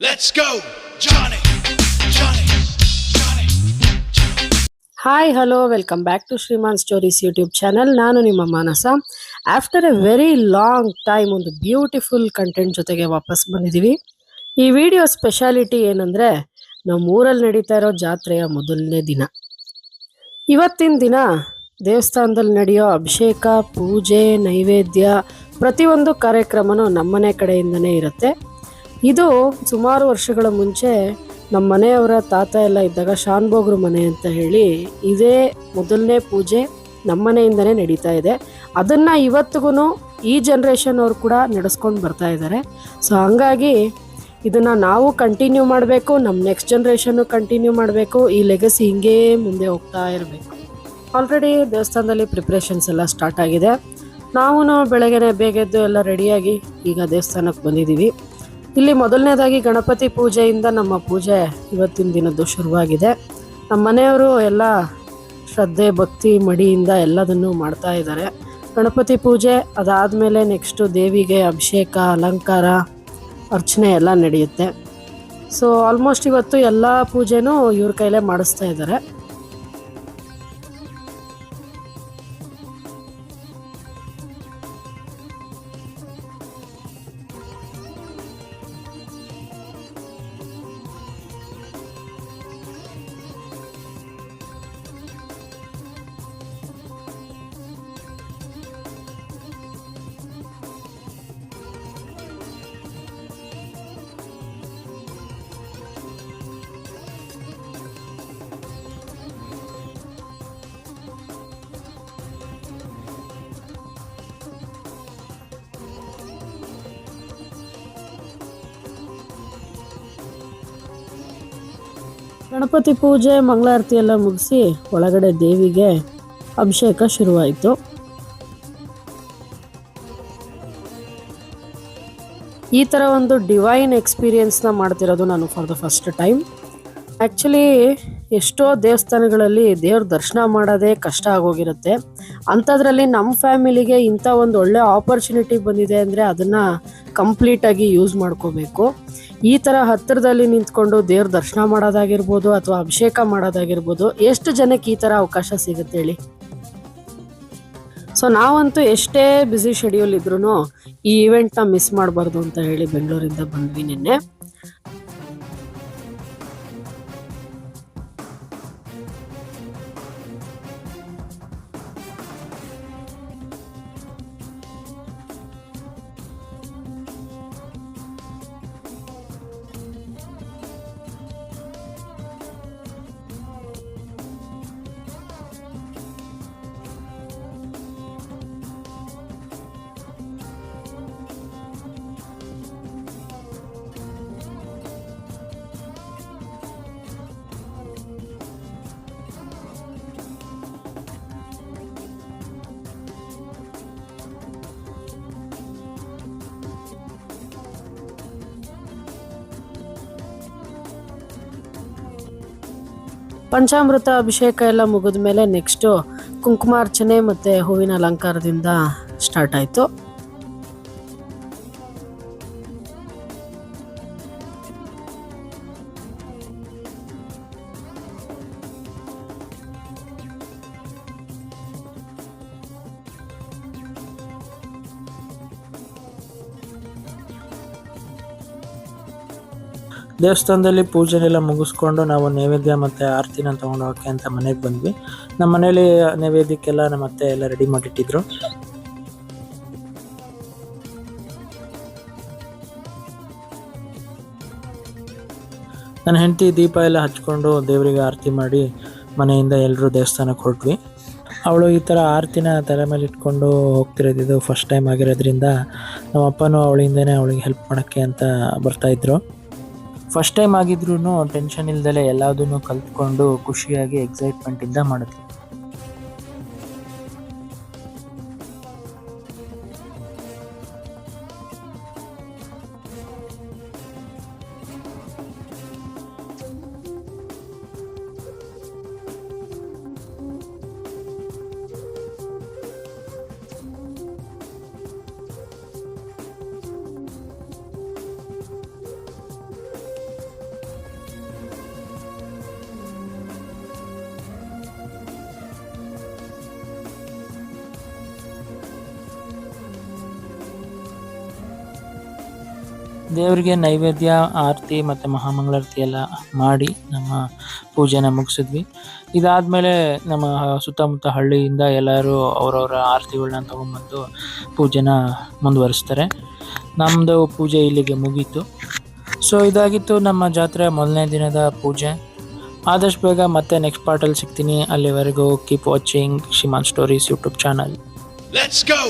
Let's go, Johnny, Johnny, Johnny, Johnny. Hi hello welcome back to Shriman stories YouTube channel. ನಾನು ನಿಮ್ಮ Manasa. After a very long time ಒಂದು beautiful content ಜೊತೆಗೆ ವಾಪಸ್ ಬಂದಿದ್ದೀವಿ. ಈ ವಿಡಿಯೋ ಸ್ಪೆಷಾಲಿಟಿ ಏನಂದರೆ, ನಮ್ಮ ಊರಲ್ಲಿ ನಡೀತಾ ಇರೋ ಜಾತ್ರೆಯ ಮೊದಲನೇ ದಿನ. ಇವತ್ತಿನ ದಿನ ದೇವಸ್ಥಾನದಲ್ಲಿ ನಡೆಯೋ ಅಭಿಷೇಕ, ಪೂಜೆ, ನೈವೇದ್ಯ ಪ್ರತಿಯೊಂದು ಕಾರ್ಯಕ್ರಮನೂ ನಮ್ಮನೆ ಕಡೆಯಿಂದನೇ ಇರುತ್ತೆ. ಇದು ಸುಮಾರು ವರ್ಷಗಳ ಮುಂಚೆ ನಮ್ಮ ಮನೆಯವರ ತಾತ ಎಲ್ಲ ಇದ್ದಾಗ ಶಾನ್ಭೋಗ್ರ ಮನೆ ಅಂತ ಹೇಳಿ ಇದೇ ಮೊದಲನೇ ಪೂಜೆ ನಮ್ಮ ಮನೆಯಿಂದನೇ ನಡೀತಾ ಇದೆ. ಅದನ್ನು ಇವತ್ತಿಗೂ ಈ ಜನ್ರೇಷನ್ ಅವ್ರು ಕೂಡ ನಡೆಸ್ಕೊಂಡು ಬರ್ತಾ ಇದ್ದಾರೆ. ಸೊ ಹಂಗಾಗಿ ಇದನ್ನು ನಾವು ಕಂಟಿನ್ಯೂ ಮಾಡಬೇಕು, ನಮ್ಮ ನೆಕ್ಸ್ಟ್ ಜನ್ರೇಷನ್ನು ಕಂಟಿನ್ಯೂ ಮಾಡಬೇಕು. ಈ ಲೆಗಸಿ ಹಿಂಗೇ ಮುಂದೆ ಹೋಗ್ತಾ ಇರಬೇಕು. ಆಲ್ರೆಡಿ ದೇವಸ್ಥಾನದಲ್ಲಿ ಪ್ರಿಪ್ರೇಷನ್ಸ್ ಎಲ್ಲ ಸ್ಟಾರ್ಟ್ ಆಗಿದೆ. ನಾವು ಬೆಳಗ್ಗೆ ಬೇಗ ಎದ್ದು ಎಲ್ಲ ರೆಡಿಯಾಗಿ ಈಗ ದೇವಸ್ಥಾನಕ್ಕೆ ಬಂದಿದ್ದೀವಿ. ಇಲ್ಲಿ ಮೊದಲನೇದಾಗಿ ಗಣಪತಿ ಪೂಜೆಯಿಂದ ನಮ್ಮ ಪೂಜೆ ಇವತ್ತಿನ ದಿನದ್ದು ಶುರುವಾಗಿದೆ. ನಮ್ಮ ಮನೆಯವರು ಎಲ್ಲ ಶ್ರದ್ಧೆ ಭಕ್ತಿ ಮಡಿಯಿಂದ ಎಲ್ಲದನ್ನು ಮಾಡ್ತಾ ಇದ್ದಾರೆ. ಗಣಪತಿ ಪೂಜೆ ಅದಾದಮೇಲೆ ನೆಕ್ಸ್ಟು ದೇವಿಗೆ ಅಭಿಷೇಕ, ಅಲಂಕಾರ, ಅರ್ಚನೆ ಎಲ್ಲ ನಡೆಯುತ್ತೆ. ಸೊ ಆಲ್ಮೋಸ್ಟ್ ಇವತ್ತು ಎಲ್ಲ ಪೂಜೆನೂ ಇವ್ರ ಕೈಲೇ ಮಾಡಿಸ್ತಾ ಇದ್ದಾರೆ. ಗಣಪತಿ ಪೂಜೆ ಮಂಗಳಾರತಿ ಎಲ್ಲ ಮುಗಿಸಿ ಒಳಗಡೆ ದೇವಿಗೆ ಅಭಿಷೇಕ ಶುರುವಾಯಿತು. ಈ ಥರ ಒಂದು ಡಿವೈನ್ ಎಕ್ಸ್ಪೀರಿಯನ್ಸ್ನ ಮಾಡ್ತಿರೋದು ನಾನು for the first time. Actually ಎಷ್ಟೋ ದೇವಸ್ಥಾನಗಳಲ್ಲಿ ದೇವ್ರ ದರ್ಶನ ಮಾಡೋದೇ ಕಷ್ಟ ಆಗೋಗಿರುತ್ತೆ. ಅಂಥದ್ರಲ್ಲಿ ನಮ್ಮ ಫ್ಯಾಮಿಲಿಗೆ ಇಂಥ ಒಂದು ಒಳ್ಳೆ ಆಪರ್ಚುನಿಟಿ ಬಂದಿದೆ ಅಂದರೆ ಅದನ್ನು ಕಂಪ್ಲೀಟಾಗಿ ಯೂಸ್ ಮಾಡ್ಕೋಬೇಕು. ಈ ಥರ ಹತ್ತಿರದಲ್ಲಿ ನಿಂತ್ಕೊಂಡು ದೇವ್ರ ದರ್ಶನ ಮಾಡೋದಾಗಿರ್ಬೋದು ಅಥವಾ ಅಭಿಷೇಕ ಮಾಡೋದಾಗಿರ್ಬೋದು, ಎಷ್ಟು ಜನಕ್ಕೆ ಈ ಥರ ಅವಕಾಶ ಸಿಗುತ್ತೆ ಹೇಳಿ. ಸೊ ನಾವಂತೂ ಎಷ್ಟೇ ಬ್ಯುಸಿ ಶೆಡ್ಯೂಲ್ ಇದ್ರೂ ಈ ಇವೆಂಟ್ನ ಮಿಸ್ ಮಾಡಬಾರ್ದು ಅಂತ ಹೇಳಿ ಬೆಂಗಳೂರಿಂದ ಬಂದ್ವಿ ನಿನ್ನೆ. ಪಂಚಾಮೃತ ಅಭಿಷೇಕ ಎಲ್ಲ ಮುಗಿದ ಮೇಲೆ ನೆಕ್ಸ್ಟು ಕುಂಕುಮಾರ್ಚನೆ ಮತ್ತು ಹೂವಿನ ಅಲಂಕಾರದಿಂದ ಸ್ಟಾರ್ಟ್ ಆಯಿತು. ದೇವಸ್ಥಾನದಲ್ಲಿ ಪೂಜೆನೆಲ್ಲ ಮುಗಿಸ್ಕೊಂಡು ನಾವು ನೈವೇದ್ಯ ಮತ್ತು ಆರತಿನ ತೊಗೊಂಡು ಹೋಗೋಕ್ಕೆ ಅಂತ ಮನೆಗೆ ಬಂದ್ವಿ. ನಮ್ಮ ಮನೇಲಿ ನೈವೇದ್ಯಕ್ಕೆಲ್ಲ ನಮ್ಮ ಅತ್ತೆ ಎಲ್ಲ ರೆಡಿ ಮಾಡಿಟ್ಟಿದ್ರು. ನನ್ನ ಹೆಂಡತಿ ದೀಪ ಎಲ್ಲ ಹಚ್ಕೊಂಡು ದೇವರಿಗೆ ಆರತಿ ಮಾಡಿ ಮನೆಯಿಂದ ಎಲ್ಲರೂ ದೇವಸ್ಥಾನಕ್ಕೆ ಹೊರಟ್ವಿ. ಅವಳು ಈ ಥರ ಆರತಿನ ತಲೆ ಮೇಲೆ ಇಟ್ಕೊಂಡು ಹೋಗ್ತಿರೋದು ಫಸ್ಟ್ ಟೈಮ್ ಆಗಿರೋದ್ರಿಂದ ನಮ್ಮ ಅಪ್ಪನೂ ಅವಳಿಂದನೇ ಅವಳಿಗೆ ಹೆಲ್ಪ್ ಮಾಡೋಕ್ಕೆ ಅಂತ ಬರ್ತಾಯಿದ್ರು. ಫಸ್ಟ್ ಟೈಮ್ ಆಗಿದ್ರೂ ಟೆನ್ಷನ್ ಇಲ್ದಲೆ ಎಲ್ಲದನ್ನು ಕಲ್ತ್ಕೊಂಡು ಖುಷಿಯಾಗಿ ಎಕ್ಸೈಟ್ಮೆಂಟಿಂದ ಮಾಡಿದ್ವಿ. ದೇವರಿಗೆ ನೈವೇದ್ಯ ಆರತಿ ಮತ್ತು ಮಹಾಮಂಗಳಾರತಿ ಎಲ್ಲ ಮಾಡಿ ನಮ್ಮ ಪೂಜೆನ ಮುಗಿಸಿದ್ವಿ. ಇದಾದಮೇಲೆ ನಮ್ಮ ಸುತ್ತಮುತ್ತ ಹಳ್ಳಿಯಿಂದ ಎಲ್ಲರೂ ಅವರವರ ಆರತಿಗಳನ್ನ ತೊಗೊಂಬಂದು ಪೂಜೆನ ಮುಂದುವರಿಸ್ತಾರೆ. ನಮ್ಮದು ಪೂಜೆ ಇಲ್ಲಿಗೆ ಮುಗೀತು. ಸೊ ಇದಾಗಿತ್ತು ನಮ್ಮ ಜಾತ್ರೆ ಮೊದಲನೇ ದಿನದ ಪೂಜೆ. ಆದಷ್ಟು ಬೇಗ ಮತ್ತೆ ನೆಕ್ಸ್ಟ್ ಪಾರ್ಟಲ್ಲಿ ಸಿಗ್ತೀನಿ. ಅಲ್ಲಿವರೆಗೂ keep watching Shriman stories YouTube channel. Let's go.